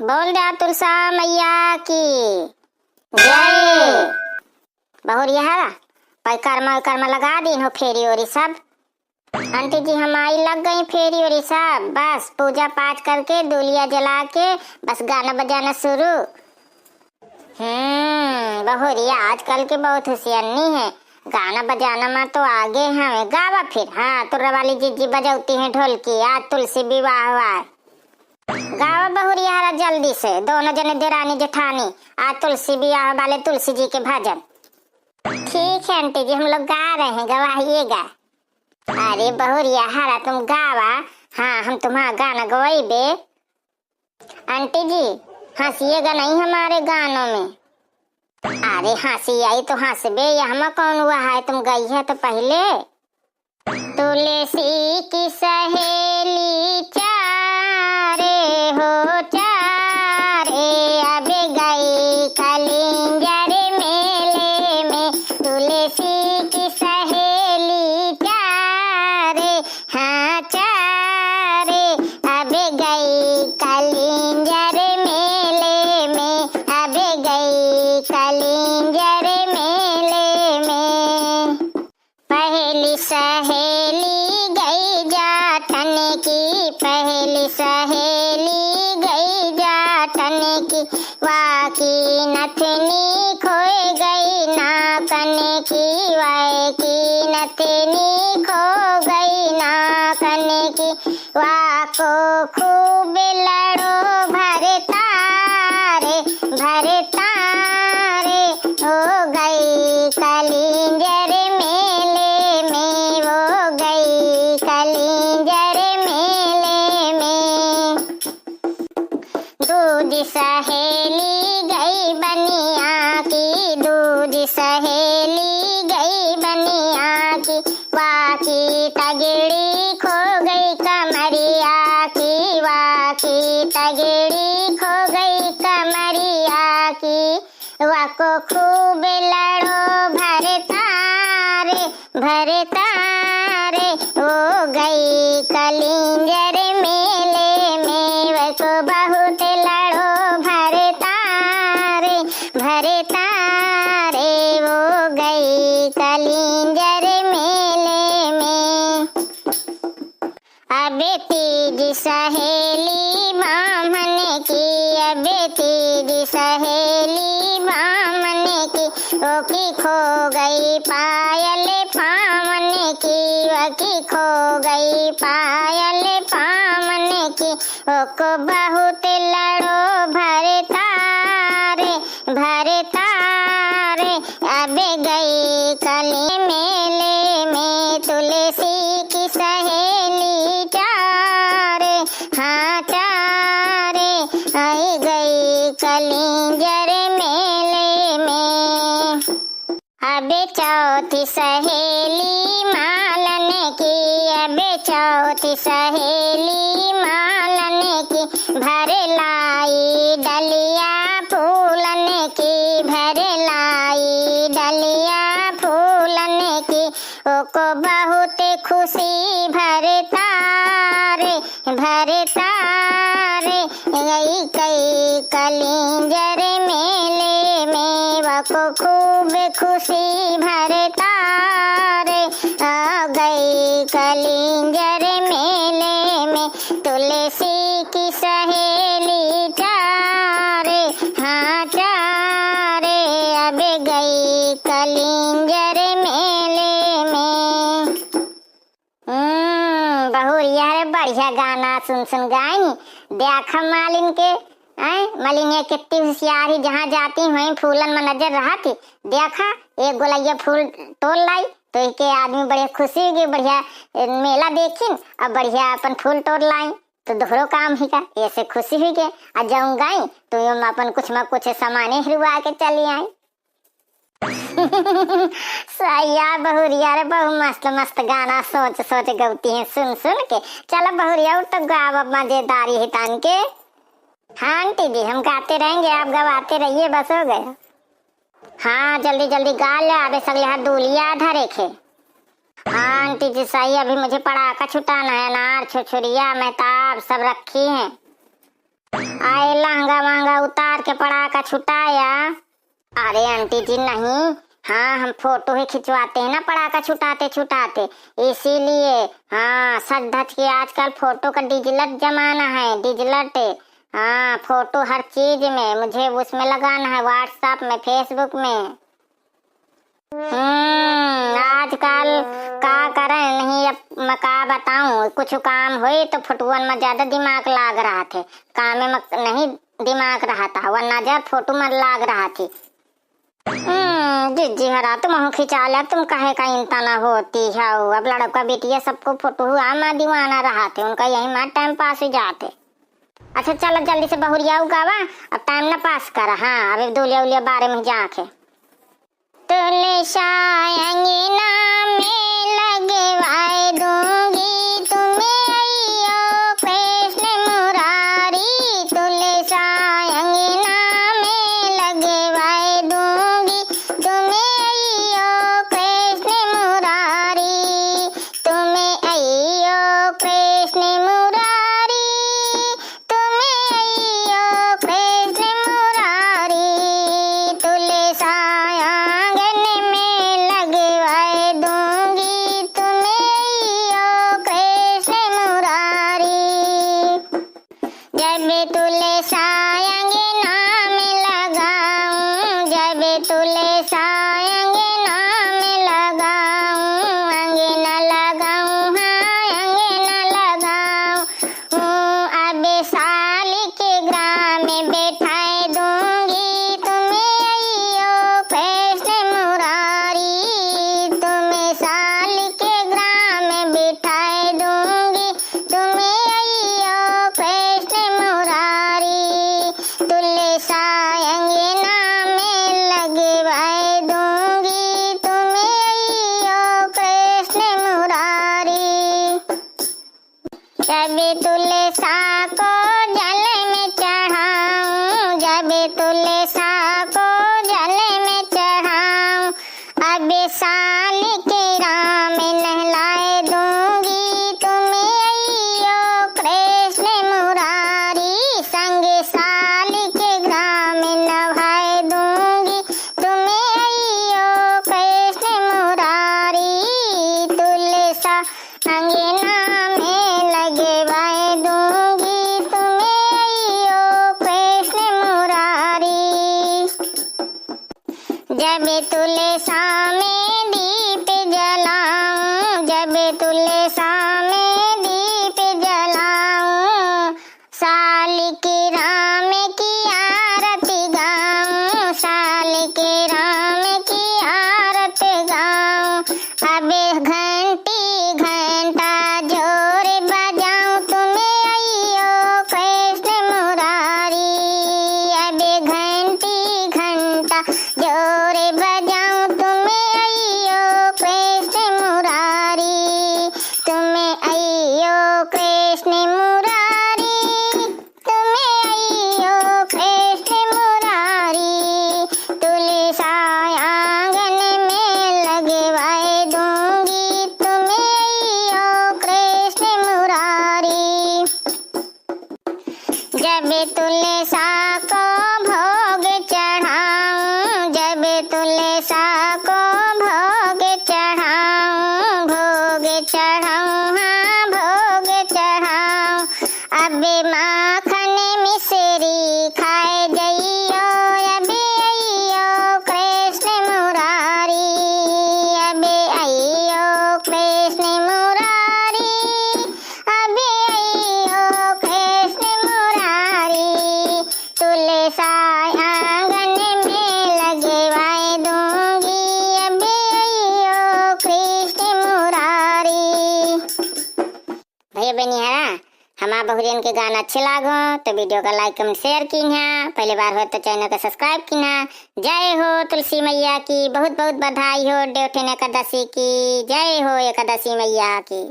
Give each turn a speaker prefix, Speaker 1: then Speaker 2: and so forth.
Speaker 1: बोल जा तुलसा मैया की जय। बहुरिया कर्मा लगा दी हो फेरी ओरी सब। आंटी जी हमारी लग गई फेरी ओरी सब, बस पूजा पाठ करके दूलिया जला के बस गाना बजाना शुरू। बहुरिया आजकल के बहुत होशियारनी है, गाना बजाना में तो आगे है। गावा फिर। हाँ तुर्रा वाली जीजी बजौती है ढोलकी, आज तुलसी विवाह हुआ। गावा बहुरिया हरा जल्दी से, दोनों जने देरानी जेठानी, आज तुलसी विवाह वाले तुलसी जी के भजन। ठीक है आंटी जी हम लोग गा रहे हैं, गवाइएगा। अरे बहुरिया हरा तुम गावा, हाँ हम तुम्हारा गाना गवाइबे। आंटी जी हंसिएगा नहीं हमारे गानों में। अरे हंसी आई तो हंसबे, यहाँ कौन हुआ है, तुम गई है तो पहले। तुलसी की सहेली चारे हो चारे, अब गई कलिंजर मेले में। तुलसी की सहेली चारे, हाँ चारे, अब गई कलिंजर मेले में, अब गई कलिंजर मेले में। पहली सहेली गई जाटन की, पहली सहेली गई जाटन की, वाकी नथनी खोए गई नाकन की, वाई की नथनी खो गई नाकन की। वाको खूब लड़ो भरतारे भरतारे, हो गई कलिंजर मेले में, वो गई कलिंजर मेले में। दूध सहेली गई बनिया की, दूध सहेली गई बनिया की, वाकी तगड़ी खो गई कमरिया की, वाकी तगड़ी खो गई कमरिया की। वाको खूब लड़ो भरतारे भरतारे, हो गई कलिंजर मेले में। वाको बहुत लड़ो भरतारे भरतारे, हो गई कलिंजर मेले में। अबे तीज सहेली बामन की, अबे तीज सहेली बामन की, ओकी खो गई पायल पावन की, ओकी खो गई पायल पावन की। ओको बहुत लड़ो भरतारे भरतारे, अबे गई कली मेले में। तुलसी की सहेली चारे, हाँ चारे, आई गई कलिंजर मेले में। अबे चौथी सहेली मालन की, अबे चौथी सहेली मालन की, भर लाई डलिया फूलन की, भर लाई डलिया फूलन की। ओको बहुत खुशी भरतारे भरतारे, गई कई कलिंजर मेले में। वको खूब खुशी भरतारे, आ गई कलिंजर मेले में। तुलसी की सहेली चारे, हाँ चारे, अब गई कलिंजर मेले में। बहुरिया रे बढ़िया गाना सुन सुन गाई। देखा मालिन के मलिनिया कितनी होशियारी, जहाँ जाती वहीं फूलन में नजर रहा थी। देखा एक गोलैया फूल तोड़ लाई तो के आदमी बढ़िया खुशी हो गई, बढ़िया मेला देखिन अब बढ़िया अपन फूल तोड़ लाई तो दोहरो काम ही का, ऐसे खुशी हुई गए। आज जाऊँ गाई तो हम अपन कुछ न कुछ सामाने हिलवा के चली आई। सैया बहुरिया रे बहु मस्त मस्त गाना सोच सोच गौती है सुन सुन के। चलो बहुरिया तो गाव मजेदारी है तान के। हाँ आंटी जी हम गाते रहेंगे, आप गवाते रहिए, बस हो गया। हाँ जल्दी जल्दी गा ले, अबे सगले हाथ दूलिया धरे खे। हाँ आंटी जी सही, अभी मुझे पटाखा छुटाना है, अनार छुरछुरिया महताब सब रखी हैं। आए लहंगा वहंगा उतार के पड़ाका छुटाया। अरे आंटी जी नहीं, हाँ हम फोटो ही खिंचवाते हैं ना पड़ाका छुटाते छुटाते, इसीलिए। हाँ सच धज के आजकल फोटो का डिजिटल जमाना है, डिजिटल। हाँ फोटो हर चीज में मुझे उसमें लगाना है, व्हाट्सएप में, फेसबुक में। आजकल का करें नहीं, अब मैं का बताऊं, कुछ काम हुई तो फुटबॉल में ज्यादा दिमाग लाग रहा थे, काम में नहीं दिमाग रहा था, वरना जब फोटो में लाग रहा थी। जी हरा तुम खिंचा लिया, तुम कहे का इंता ना होती है। अब लड़का बेटिया सबको फोटो हुआ मैं दीवाना रहा थे, उनका यही मार टाइम पास हो जाते। अच्छा चलो जल्दी से बहुरिया उगावा, अब टाइम ना पास कर। हाँ अभी दूलिया उलिया बारे में जाके तुलसाएंगे नाम में लगवाए दूंगी तुम्हें अइयो कृष्ण मुरारी, तुलसाएंगे नाम में लगवाए दूंगी तुम्हें अइयो कृष्ण मुरारी, तुम्हें अइयो कृष्ण मुरारी, तुम्हें अइयो कृष्ण मुरारी, तुलसा जब तुलसा को जल में चढ़ाऊं, जब तुलसा को जल में चढ़ाऊं, अब साल के राम नहलाए दूंगी तुम्हें अइयो कृष्ण मुरारी, संग साल के ग्राम नभाए दूंगी तुम्हें अइयो कृष्ण मुरारी, तुलसा अंगना जब तुलसा में दीप जलाऊं, जब तुलसा में दीप जलाऊं, साल के राम की आरती गाऊं, साल के राम की आरती गाऊं, अब घंटी घंटा जोर बजाऊं तुम्हें अइयो कृष्ण मुरारी, अब घंटी घंटा जोर बजाऊं तुम्हें अइयो कृष्ण मुरारी, तुम्हें अइयो कृष्ण मुरारी, तुम्हें अइयो कृष्ण मुरारी, तुलसा आंगन में लगवाए दूंगी तुम्हें अइयो कृष्ण मुरारी, जब तुलसा को भोग चढ़ाऊं, जब तुलसा को भोग चढ़ाऊं, भोग चढ़ाऊं, हाँ भोग चढ़ाऊं, अब माखन मिश्री खाए जइयो, अब अइयो कृष्ण मुरारी, अब अइयो कृष्ण मुरारी, अब अइयो कृष्ण मुरारी, तुलसा आंगन में लगवाए दूंगी अब अइयो कृष्ण मुरारी। भैया बहनियारा हमारा बहुरियन के गाना अच्छे लागो तो वीडियो का लाइक कमेंट शेयर कीन्हा, पहली बार हो तो चैनल का सब्सक्राइब कीन्हा। जय हो तुलसी मैया की, बहुत बहुत बधाई हो देवठिन एकादशी की, जय हो एकादशी मैया की।